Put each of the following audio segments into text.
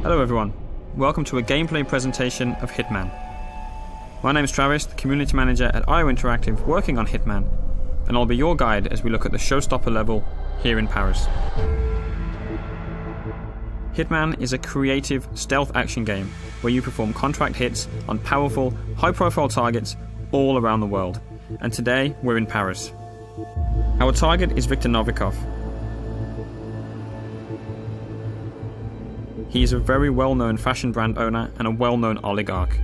Hello everyone, welcome to a gameplay presentation of Hitman. My name is Travis, the Community Manager at IO Interactive working on Hitman, and I'll be your guide as we look at the showstopper level here in Paris. Hitman is a creative stealth action game where you perform contract hits on powerful, high-profile targets all around the world, and today we're in Paris. Our target is Viktor Novikov. He is a very well-known fashion brand owner and a well-known oligarch,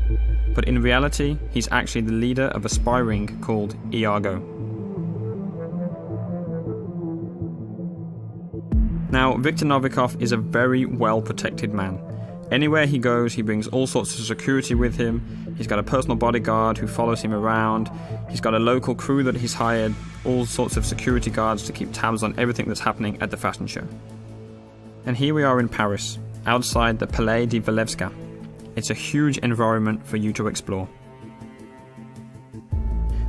but in reality, he's actually the leader of a spy ring called Iago. Now, Viktor Novikov is a very well-protected man. Anywhere he goes, he brings all sorts of security with him. He's got a personal bodyguard who follows him around. He's got a local crew that he's hired, all sorts of security guards to keep tabs on everything that's happening at the fashion show. And here we are in Paris, outside the Palais de Walewska. It's a huge environment for you to explore.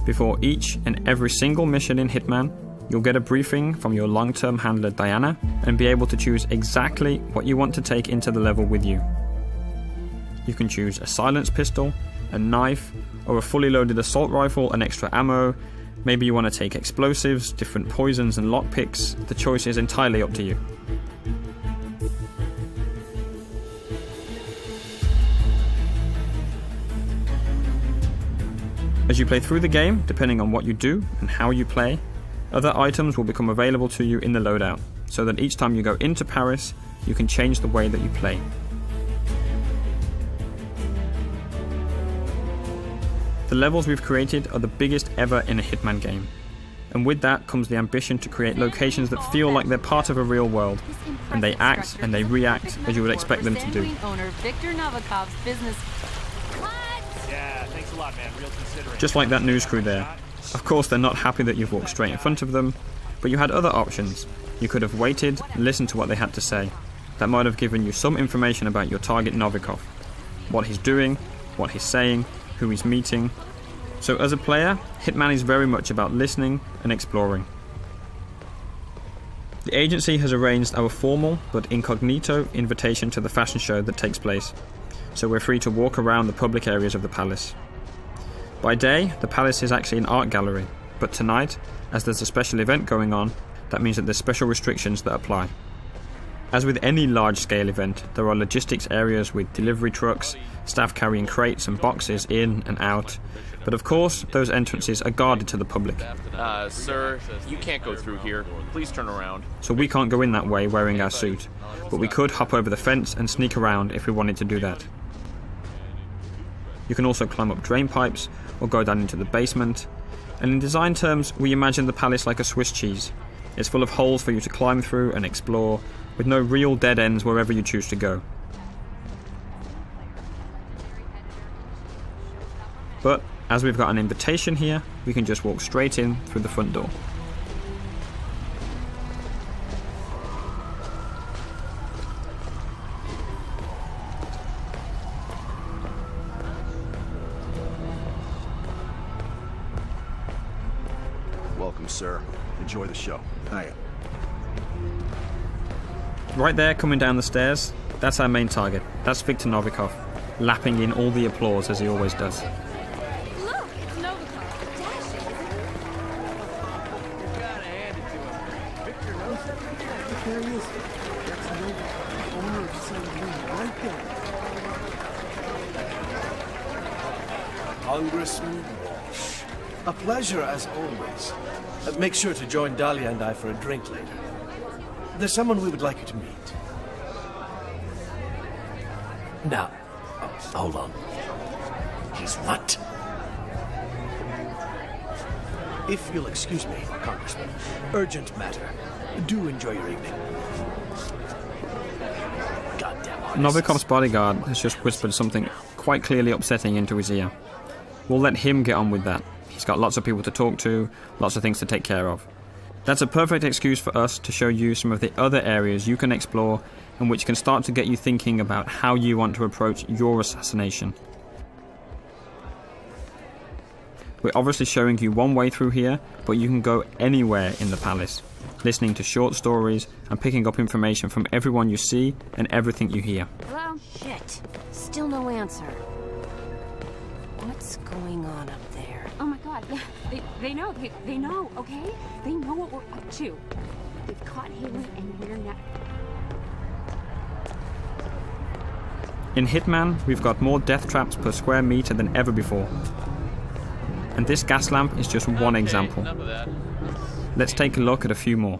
Before each and every single mission in Hitman, you'll get a briefing from your long-term handler Diana and be able to choose exactly what you want to take into the level with you. You can choose a silenced pistol, a knife, or a fully loaded assault rifle and extra ammo. Maybe you want to take explosives, different poisons and lockpicks. The choice is entirely up to you. As you play through the game, depending on what you do and how you play, other items will become available to you in the loadout, so that each time you go into Paris, you can change the way that you play. The levels we've created are the biggest ever in a Hitman game, and with that comes the ambition to create locations that feel like they're part of a real world, and they act and they react as you would expect them to do. Just like that news crew there. Of course they're not happy that you've walked straight in front of them, but you had other options. You could have waited, listened to what they had to say. That might have given you some information about your target Novikov. What he's doing, what he's saying, who he's meeting. So as a player, Hitman is very much about listening and exploring. The agency has arranged our formal but incognito invitation to the fashion show that takes place, so we're free to walk around the public areas of the palace. By day, the palace is actually an art gallery, but tonight, as there's a special event going on, that means that there's special restrictions that apply. As with any large-scale event, there are logistics areas with delivery trucks, staff carrying crates and boxes in and out, but of course, those entrances are guarded to the public. Sir, you can't go through here. Please turn around. So we can't go in that way wearing our suit, but we could hop over the fence and sneak around if we wanted to do that. You can also climb up drain pipes or go down into the basement, and in design terms we imagine the palace like a Swiss cheese. It's full of holes for you to climb through and explore, with no real dead ends wherever you choose to go. But as we've got an invitation here, we can just walk straight in through the front door. Welcome, sir. Enjoy the show. Hiya. Right there, coming down the stairs, that's our main target. That's Viktor Novikov, lapping in all the applause as he always does. Look, it's Novikov. Dashing. You gotta hand it to him. Victor knows it. There he is. That's Novikov, owner of Saint-Louis, right there. Congressman Walsh. A pleasure as always. Make sure to join Dahlia and I for a drink later. There's someone we would like you to meet. Now, hold on. He's what? If you'll excuse me, Congressman. Urgent matter. Do enjoy your evening. Goddamn artists. Novikov's bodyguard has just whispered something quite clearly upsetting into his ear. We'll let him get on with that. He's got lots of people to talk to, lots of things to take care of. That's a perfect excuse for us to show you some of the other areas you can explore and which can start to get you thinking about how you want to approach your assassination. We're obviously showing you one way through here, but you can go anywhere in the palace. listening to short stories, and picking up information from everyone you see and everything you hear. Hello? Shit. Still no answer. What's going on up there? Oh my god, yeah, they know, they know, okay? They know what we're up to. They've caught HItman and we're not... In Hitman, we've got more death traps per square meter than ever before. And this gas lamp is just one example. Enough of that. Let's take a look at a few more.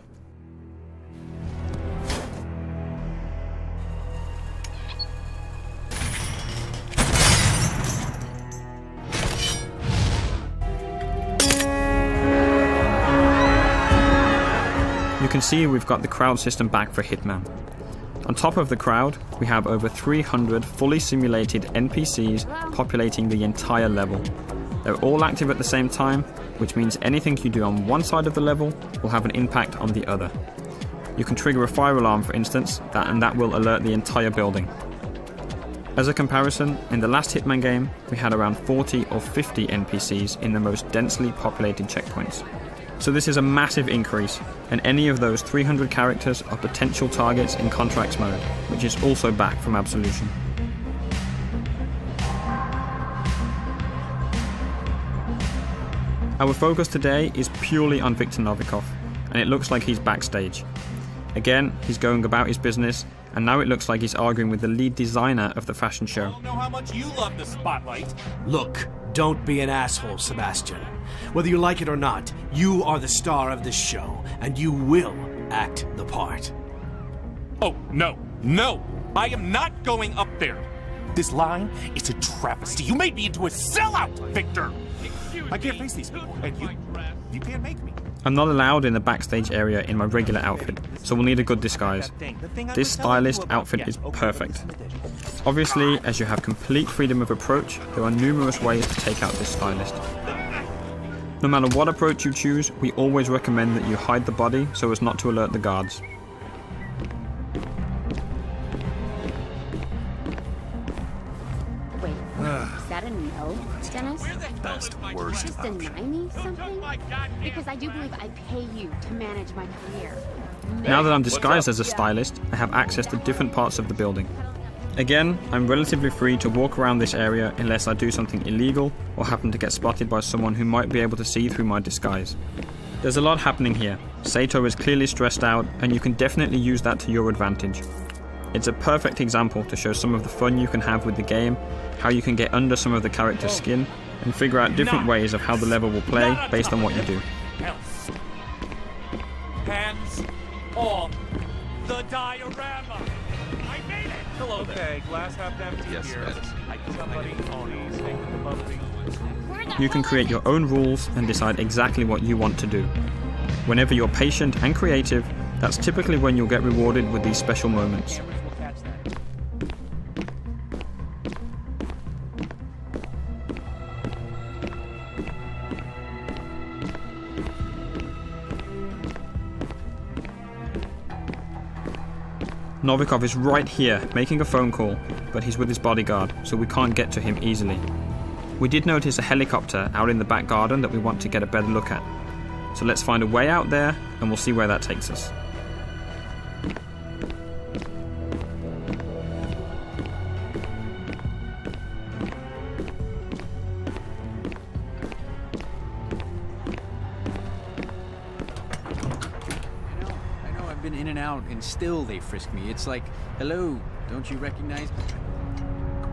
You can see we've got the crowd system back for Hitman. On top of the crowd, we have over 300 fully simulated NPCs populating the entire level. They're all active at the same time, which means anything you do on one side of the level will have an impact on the other. You can trigger a fire alarm, for instance, and that will alert the entire building. As a comparison, in the last Hitman game, we had around 40 or 50 NPCs in the most densely populated checkpoints. So this is a massive increase, and any of those 300 characters are potential targets in Contracts mode, which is also back from Absolution. Our focus today is purely on Viktor Novikov, and it looks like he's backstage. Again, he's going about his business, and now it looks like he's arguing with the lead designer of the fashion show. I don't know how much you love the spotlight. Look, don't be an asshole, Sebastian. Whether you like it or not, you are the star of this show, and you will act the part. Oh, no, no! I am not going up there! This line is a travesty. You made me into a sellout, Victor! I can't face these people, and you can't make me. I'm not allowed in the backstage area in my regular outfit, so we'll need a good disguise. This stylist outfit is perfect. Obviously, as you have complete freedom of approach, there are numerous ways to take out this stylist. No matter what approach you choose, we always recommend that you hide the body so as not to alert the guards. Wait, is that a no, Dennis? Best, worst. Just deny me something? Because I do believe I pay you to manage my career. Now that I'm disguised as a stylist, I have access to different parts of the building. Again, I'm relatively free to walk around this area unless I do something illegal or happen to get spotted by someone who might be able to see through my disguise. There's a lot happening here. Sato is clearly stressed out, and you can definitely use that to your advantage. It's a perfect example to show some of the fun you can have with the game, how you can get under some of the character's skin, and figure out different ways of how the level will play based on what you do. Hands off the diorama! I made it! Hello there. Okay, glass half empty Yes, here. yes. Somebody Tony's taking the bubbly. You can create your own rules and decide exactly what you want to do. Whenever you're patient and creative, that's typically when you'll get rewarded with these special moments. We'll catch that. Novikov is right here, making a phone call, but he's with his bodyguard, so we can't get to him easily. We did notice a helicopter out in the back garden that we want to get a better look at. So let's find a way out there, and we'll see where that takes us. I know, I've been in and out, and still they frisk me. It's like, hello, don't you recognize me?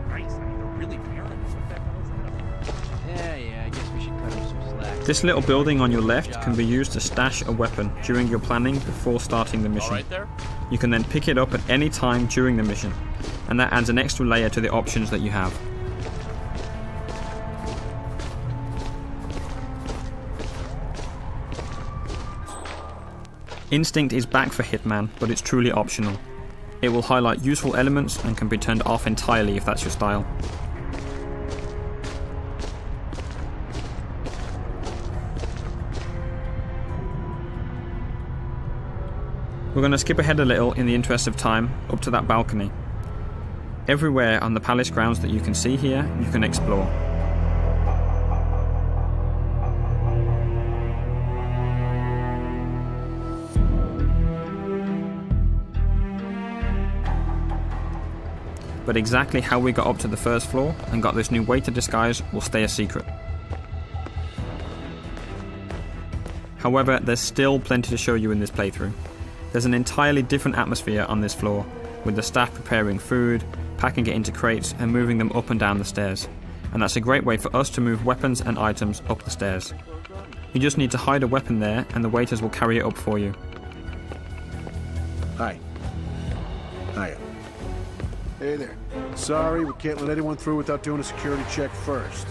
Christ, I mean, they're really parents. What the hell is that? Yeah, I guess we should cut him some slack. This little building on your left can be used to stash a weapon during your planning before starting the mission. All right there? You can then pick it up at any time during the mission, and that adds an extra layer to the options that you have. Instinct is back for Hitman, but it's truly optional. It will highlight useful elements and can be turned off entirely if that's your style. We're going to skip ahead a little in the interest of time, up to that balcony. Everywhere on the palace grounds that you can see here, you can explore. but exactly how we got up to the first floor and got this new waiter disguise will stay a secret. However, there's still plenty to show you in this playthrough. There's an entirely different atmosphere on this floor, with the staff preparing food, packing it into crates and moving them up and down the stairs. And that's a great way for us to move weapons and items up the stairs. You just need to hide a weapon there and the waiters will carry it up for you. Hi. Hiya. Hey there. Sorry, we can't let anyone through without doing a security check first.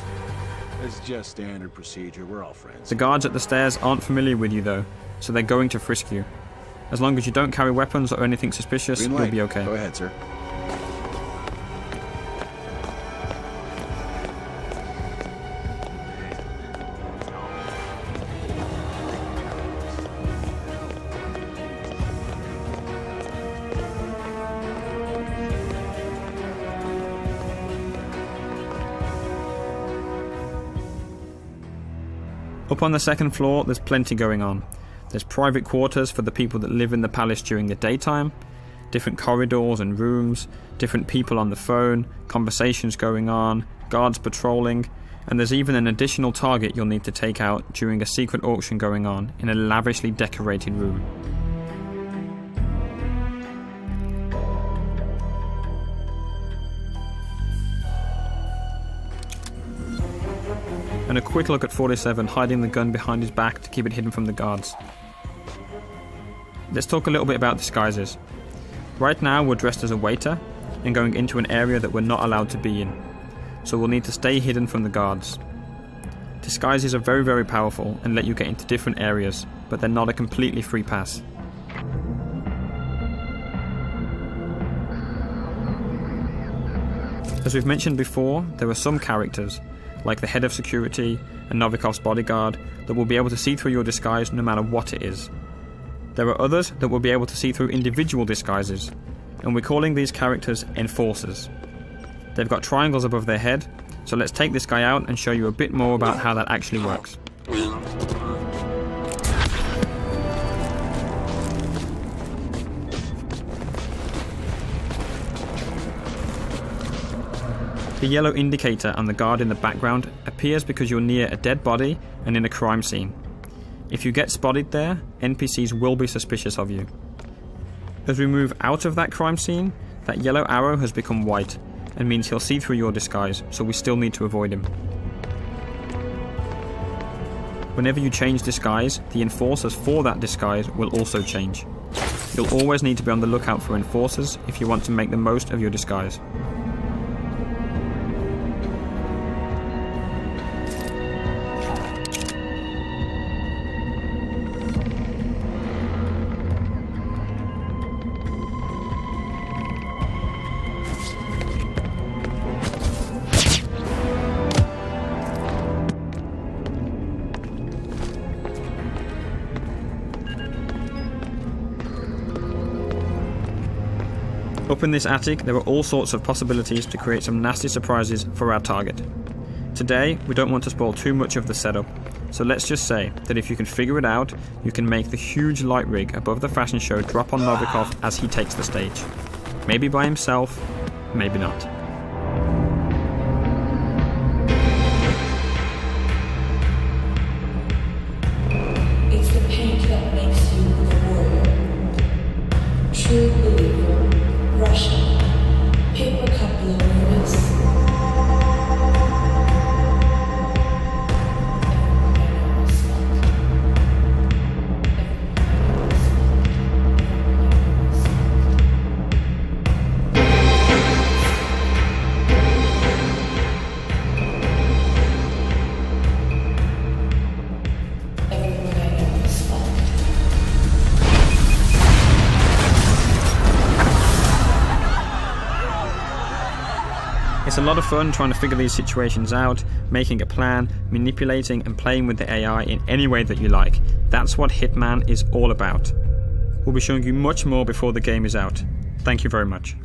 It's just standard procedure. We're all friends. The guards at the stairs aren't familiar with you though, so they're going to frisk you. As long as you don't carry weapons or anything suspicious, you'll be okay. Go ahead, sir. Up on the second floor, there's plenty going on. There's private quarters for the people that live in the palace during the daytime, different corridors and rooms, different people on the phone, conversations going on, guards patrolling, and there's even an additional target you'll need to take out during a secret auction going on in a lavishly decorated room. And a quick look at 47 hiding the gun behind his back to keep it hidden from the guards. Let's talk a little bit about disguises. Right now we're dressed as a waiter and going into an area that we're not allowed to be in, so we'll need to stay hidden from the guards. Disguises are very, very powerful and let you get into different areas, but they're not a completely free pass. As we've mentioned before, there are some characters, like the head of security and Novikov's bodyguard, that will be able to see through your disguise no matter what it is. There are others that will be able to see through individual disguises, and we're calling these characters enforcers. They've got triangles above their head, so let's take this guy out and show you a bit more about how that actually works. The yellow indicator on the guard in the background appears because you're near a dead body and in a crime scene. If you get spotted there, NPCs will be suspicious of you. As we move out of that crime scene, that yellow arrow has become white and means he'll see through your disguise, so we still need to avoid him. Whenever you change disguise, the enforcers for that disguise will also change. You'll always need to be on the lookout for enforcers if you want to make the most of your disguise. Up in this attic, there are all sorts of possibilities to create some nasty surprises for our target. Today, we don't want to spoil too much of the setup, so let's just say that if you can figure it out, you can make the huge light rig above the fashion show drop on Novikov as he takes the stage. Maybe by himself, maybe not. It's the paint that makes you the warrior. True believer. Russian. Paper cup loneliness. It's a lot of fun trying to figure these situations out, making a plan, manipulating and playing with the AI in any way that you like. That's what Hitman is all about. We'll be showing you much more before the game is out. Thank you very much.